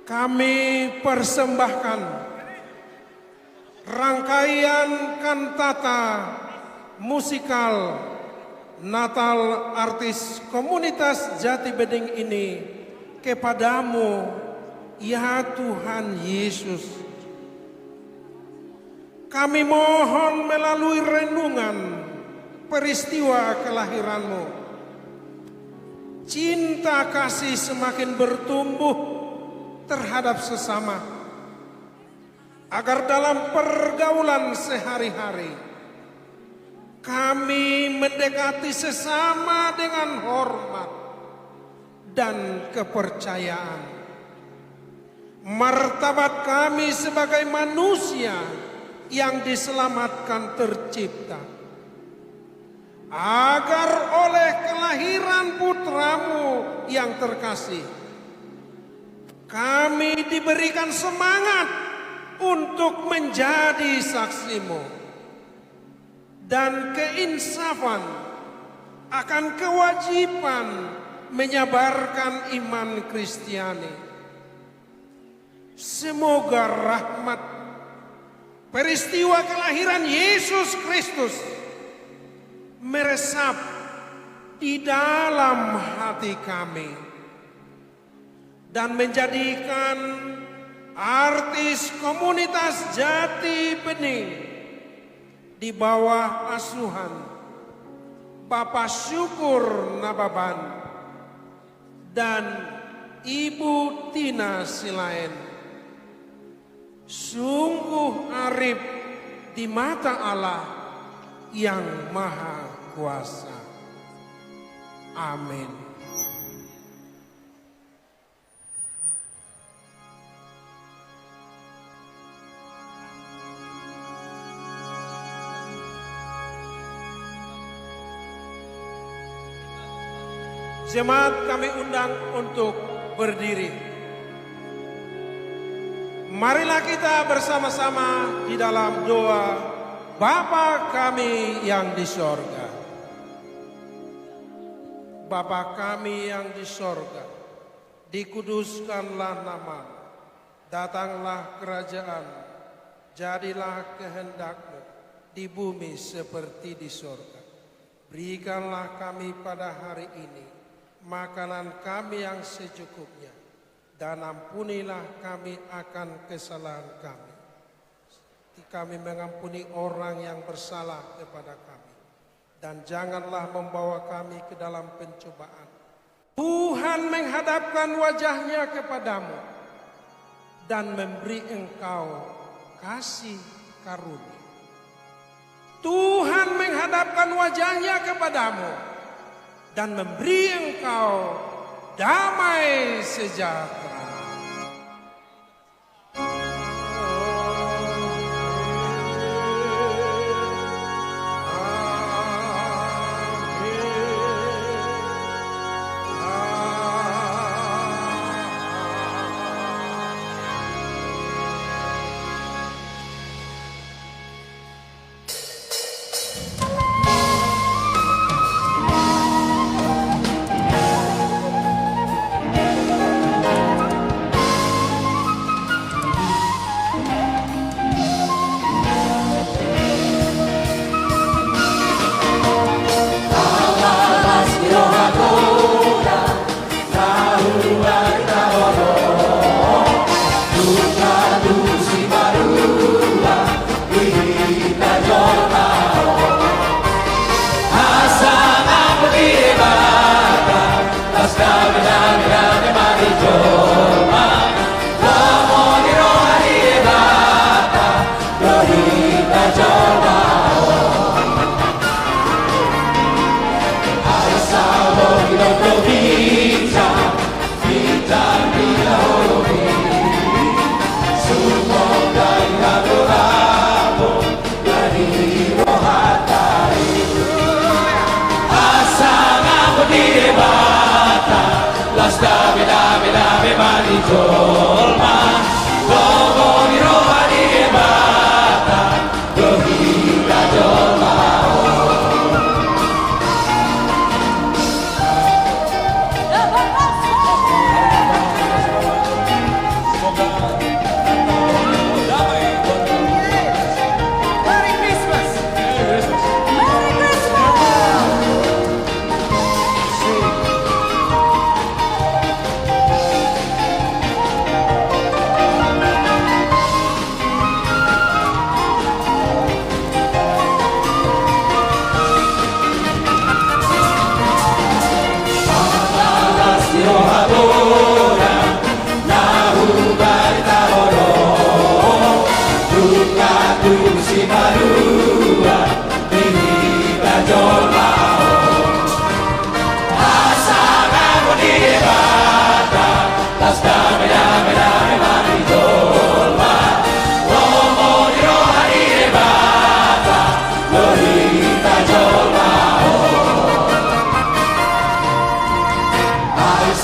Kami persembahkan rangkaian kantata musikal Natal artis komunitas Jati Bening ini kepadamu, ya Tuhan Yesus. Kami mohon melalui renungan peristiwa kelahiranmu, cinta kasih semakin bertumbuh terhadap sesama, agar dalam pergaulan sehari-hari kami mendekati sesama dengan hormat dan kepercayaan. Martabat kami sebagai manusia yang diselamatkan tercipta, agar oleh kelahiran putramu yang terkasih kami diberikan semangat untuk menjadi saksimu dan keinsafan akan kewajiban menyebarkan iman Kristiani. Semoga rahmat peristiwa kelahiran Yesus Kristus meresap di dalam hati kami dan menjadikan artis komunitas Jati Bening di bawah asuhan Bapak Syukur Nababan dan Ibu Tina Silaen sungguh arif di mata Allah yang Maha Kuasa. Amin. Jemaat kami undang untuk berdiri. Marilah kita bersama-sama di dalam doa Bapa kami yang di sorga. Bapa kami yang di sorga, dikuduskanlah namamu, datanglah kerajaan, jadilah kehendak-Mu di bumi seperti di sorga. Berikanlah kami pada hari ini makanan kami yang secukupnya, dan ampunilah kami akan kesalahan kami, kami mengampuni orang yang bersalah kepada kami, dan janganlah membawa kami ke dalam pencobaan. Tuhan menghadapkan wajahnya kepadamu dan memberi engkau kasih karunia. Tuhan menghadapkan wajahnya kepadamu dan memberi engkau damai sejahtera.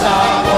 bersama